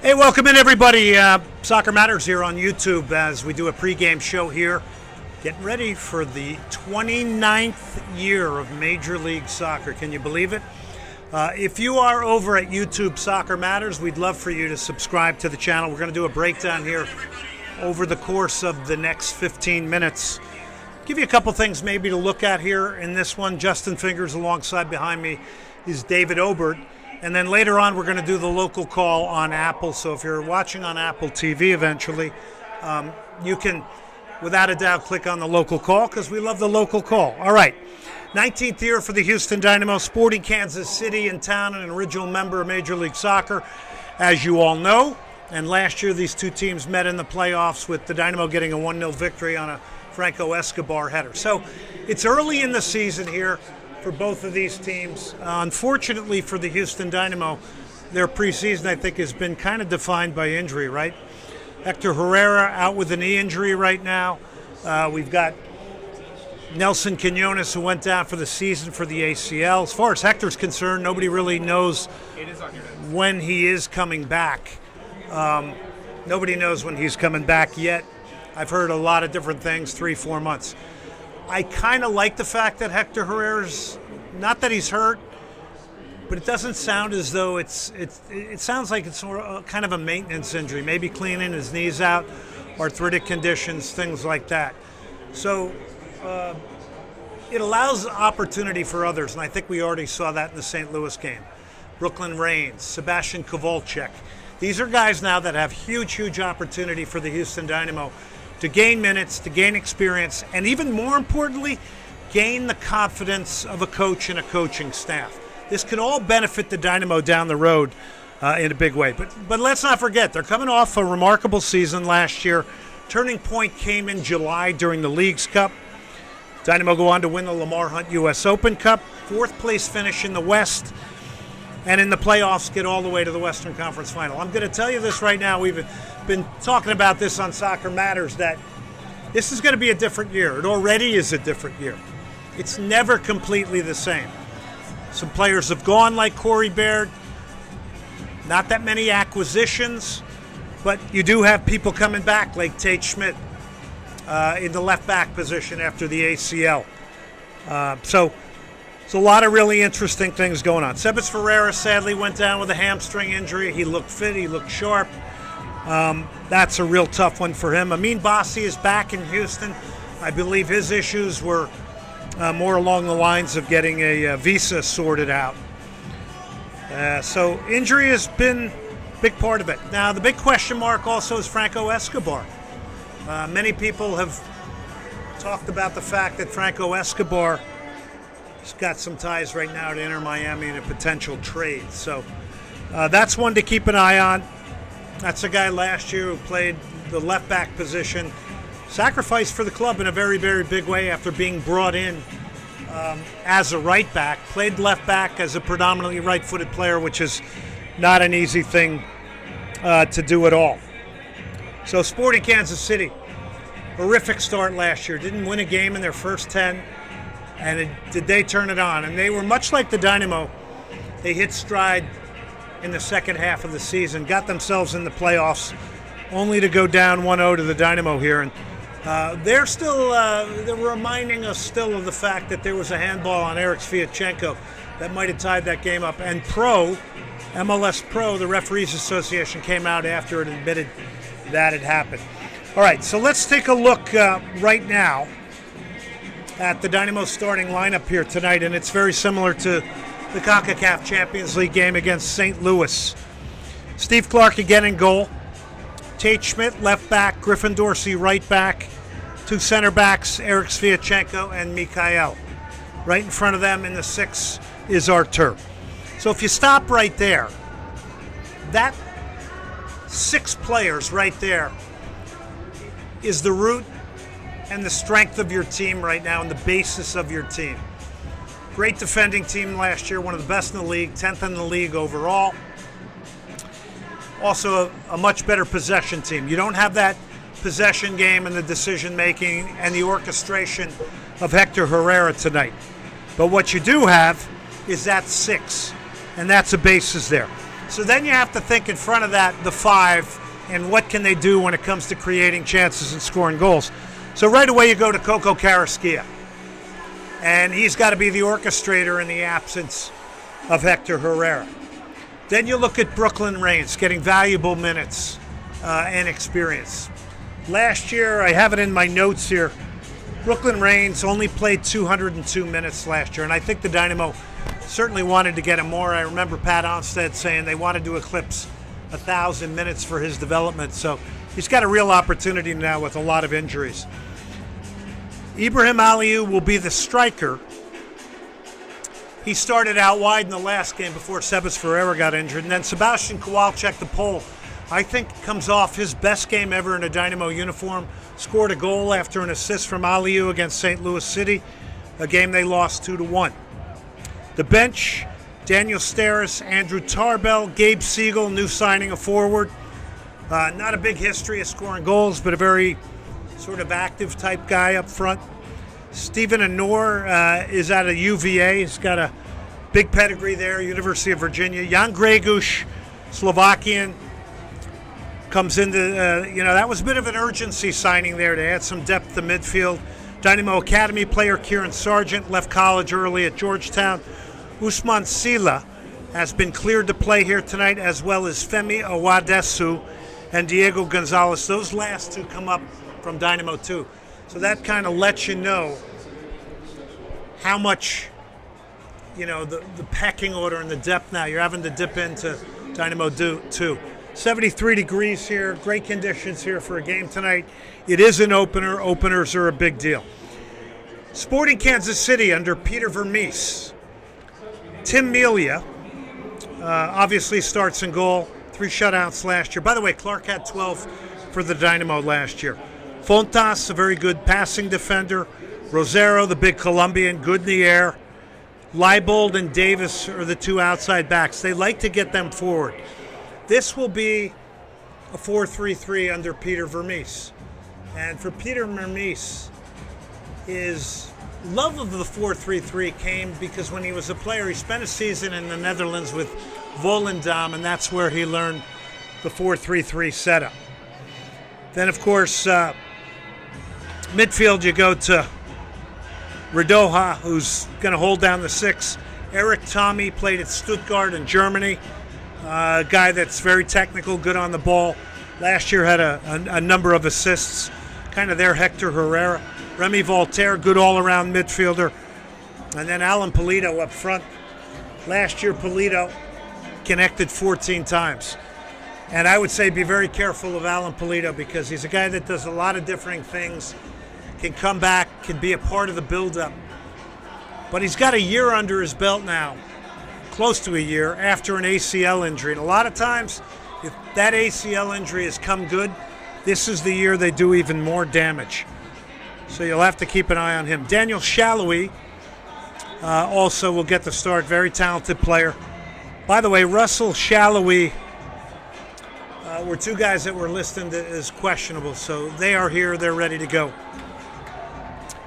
Hey, welcome in everybody. Soccer Matters here on YouTube as we do a pregame show here. Getting ready for the 29th year of Major League Soccer. Can you believe it? If you are over at YouTube Soccer Matters, we'd love for you to subscribe to the channel. We're going to do a breakdown here over the course of the next 15 minutes. Give you a couple things maybe to look at here in this one. Justin Fingers alongside behind me is David Obert. And then later on, we're going to do the local call on Apple. So if you're watching on Apple TV eventually, you can, without a doubt, click on the local call because we love the local call. All right. 19th year for the Houston Dynamo, Sporting Kansas City in town, and an original member of Major League Soccer, as you all know. And last year, these two teams met in the playoffs with the Dynamo getting a 1-0 victory on a Franco Escobar header. So it's early in the season here for both of these teams. Unfortunately for the Houston Dynamo, their preseason, I think, has been kind of defined by injury, right? Hector Herrera out with a knee injury right now. We've got Nelson Quinones, who went down for the season for the ACL. As far as Hector's concerned, nobody really knows when he is coming back. Nobody knows when he's coming back yet. I've heard a lot of different things, 3-4 months. I kind of like the fact that Hector Herrera's, not that he's hurt, but it doesn't sound as though it sounds like it's kind of a maintenance injury, maybe cleaning his knees out, arthritic conditions, things like that. So it allows opportunity for others, and I think we already saw that in the St. Louis game. Brooklyn Raines, Sebastian Kowalczyk. These are guys now that have huge opportunity for the Houston Dynamo to gain minutes, to gain experience, and even more importantly, gain the confidence of a coach and a coaching staff. This can all benefit the Dynamo down the road in a big way. But let's not forget, they're coming off a remarkable season last year. Turning point came in July during the Leagues Cup. Dynamo go on to win the Lamar Hunt U.S. Open Cup, fourth place finish in the West, and in the playoffs get all the way to the Western Conference Final. I'm going to tell you this right now. We've been talking about this on Soccer Matters, that this is going to be a different year. It already is a different year. It's never completely the same. Some players have gone, like Corey Baird. Not that many acquisitions, but you do have people coming back, like Tate Schmidt in the left back position after the ACL. So it's a lot of really interesting things going on. Sebas Ferreira sadly went down with a hamstring injury. He looked fit. He looked sharp. That's a real tough one for him. Amin Bassi is back in Houston. I believe his issues were more along the lines of getting a visa sorted out. So injury has been a big part of it. Now, the big question mark also is Franco Escobar. Many people have talked about the fact that Franco Escobar has got some ties right now to Inter Miami in a potential trade. So that's one to keep an eye on. That's a guy last year who played the left back position, sacrificed for the club in a very big way after being brought in as a right back, played left back as a predominantly right-footed player, which is not an easy thing to do at all. So Sporting Kansas City, horrific start last year, didn't win a game in their first 10, and did they turn it on? And they were much like the Dynamo. They hit stride in the second half of the season, got themselves in the playoffs, only to go down 1-0 to the Dynamo here. And they're reminding us still of the fact that there was a handball on Eric Sviatchenko that might have tied that game up. And MLS Pro, the Referees Association, came out after it and admitted that had happened. All right, so let's take a look right now at the Dynamo starting lineup here tonight, and it's very similar to the CONCACAF Champions League game against St. Louis. Steve Clark again in goal. Tate Schmidt, left back. Griffin Dorsey, right back. Two center backs, Eric Sviatchenko and Mikhail. Right in front of them in the 6 is Artur. So if you stop right there, that 6 players right there is the root and the strength of your team right now and the basis of your team. Great defending team last year, one of the best in the league, 10th in the league overall. Also a much better possession team. You don't have that possession game and the decision making and the orchestration of Hector Herrera tonight. But what you do have is that 6, and that's a basis there. So then you have to think in front of that, the 5, and what can they do when it comes to creating chances and scoring goals. So right away you go to Coco Carrasquilla. And he's got to be the orchestrator in the absence of Hector Herrera. Then you look at Brooklyn Reigns getting valuable minutes and experience. Last year, I have it in my notes here, Brooklyn Reigns only played 202 minutes last year, and I think the Dynamo certainly wanted to get him more. I remember Pat Onstad saying they wanted to eclipse 1,000 minutes for his development, so he's got a real opportunity now with a lot of injuries. Ibrahim Aliou will be the striker. He started out wide in the last game before Sebas Ferreira got injured, and then Sebastian Kowalczyk, the Pole, I think comes off his best game ever in a Dynamo uniform, scored a goal after an assist from Aliou against St. Louis City, a game they lost 2-1. The bench, Daniel Steres, Andrew Tarbell, Gabe Siegel, new signing, a forward. Not a big history of scoring goals, but a very sort of active type guy up front. Stephen Anor is out of UVA. He's got a big pedigree there, University of Virginia. Jan Greguš, Slovakian, comes into, that was a bit of an urgency signing there to add some depth to midfield. Dynamo Academy player Kieran Sargent left college early at Georgetown. Usman Sila has been cleared to play here tonight, as well as Femi Awadesu and Diego Gonzalez. Those last two come up from Dynamo too. So that kind of lets you know how much, the pecking order and the depth now. You're having to dip into Dynamo too. 73 degrees here, great conditions here for a game tonight. It is an opener. Openers are a big deal. Sporting Kansas City under Peter Vermees. Tim Melia obviously starts in goal, 3 shutouts last year. By the way, Clark had 12 for the Dynamo last year. Fontas, a very good passing defender. Rosero, the big Colombian, good in the air. Leibold and Davis are the 2 outside backs. They like to get them forward. This will be a 4-3-3 under Peter Vermees. And for Peter Vermees, his love of the 4-3-3 came because when he was a player, he spent a season in the Netherlands with Volendam, and that's where he learned the 4-3-3 setup. Then, of course, midfield, you go to Radoja, who's going to hold down the 6. Eric Tommy played at Stuttgart in Germany. A guy that's very technical, good on the ball. Last year had a number of assists. Kind of their Hector Herrera. Remy Voltaire, good all-around midfielder. And then Alan Polito up front. Last year, Polito connected 14 times. And I would say be very careful of Alan Polito because he's a guy that does a lot of differing things, can come back, can be a part of the build-up. But he's got a year under his belt now, close to a year, after an ACL injury. And a lot of times, if that ACL injury has come good, this is the year they do even more damage. So you'll have to keep an eye on him. Daniel Shallowy also will get the start. Very talented player. By the way, Russell Shallowy were 2 guys that were listed as questionable. So they are here. They're ready to go.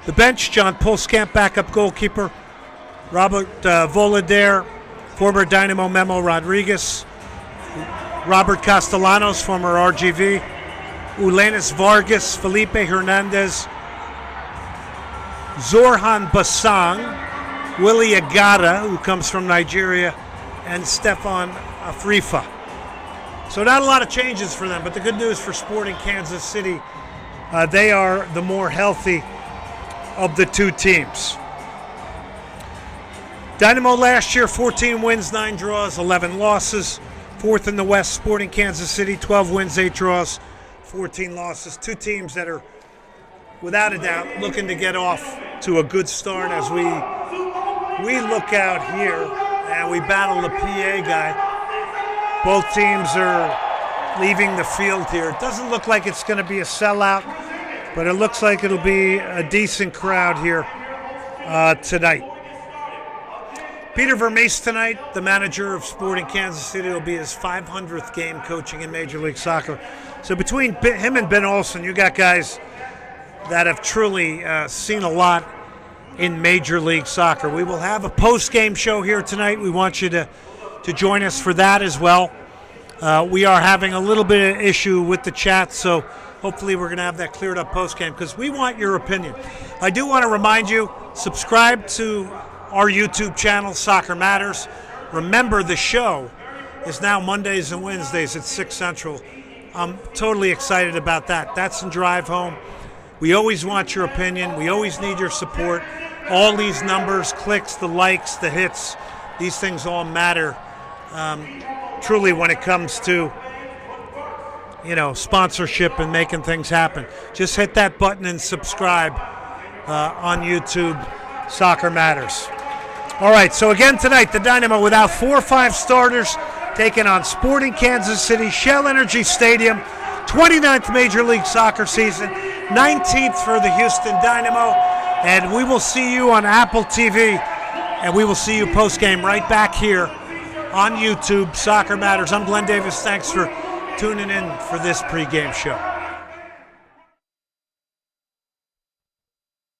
The bench, John Pulskamp, backup goalkeeper. Robert Volodare, former Dynamo Memo Rodriguez. Robert Castellanos, former RGV. Ulenis Vargas, Felipe Hernandez. Zorhan Basang, Willie Agata, who comes from Nigeria, and Stefan Afrifa. So not a lot of changes for them, but the good news for Sporting Kansas City, they are the more healthy of the 2 teams. Dynamo last year, 14 wins, 9 draws, 11 losses. 4th in the West, Sporting Kansas City, 12 wins, 8 draws, 14 losses. 2 teams that are, without a doubt, looking to get off to a good start as we look out here and we battle the PA guy. Both teams are leaving the field here. It doesn't look like it's going to be a sellout, but it looks like it'll be a decent crowd here tonight. Peter Vermees tonight, the manager of Sporting Kansas City, will be his 500th game coaching in Major League Soccer. So between him and Ben Olsen, you got guys that have truly seen a lot in Major League Soccer. We will have a post-game show here tonight. We want you to to join us for that as well. We are having a little bit of issue with the chat, so hopefully we're going to have that cleared up post-game because we want your opinion. I do want to remind you, subscribe to our YouTube channel, Soccer Matters. Remember, the show is now Mondays and Wednesdays at 6 Central. I'm totally excited about that. That's in Drive Home. We always want your opinion. We always need your support. All these numbers, clicks, the likes, the hits, these things all matter truly when it comes to sponsorship and making things happen. Just hit that button and subscribe on YouTube, Soccer Matters. All right, so again tonight, the Dynamo without 4 or 5 starters, taking on Sporting Kansas City, Shell Energy Stadium, 29th Major League Soccer season, 19th for the Houston Dynamo, and we will see you on Apple TV, and we will see you post-game right back here on YouTube, Soccer Matters. I'm Glenn Davis. Thanks for tuning in for this pregame show.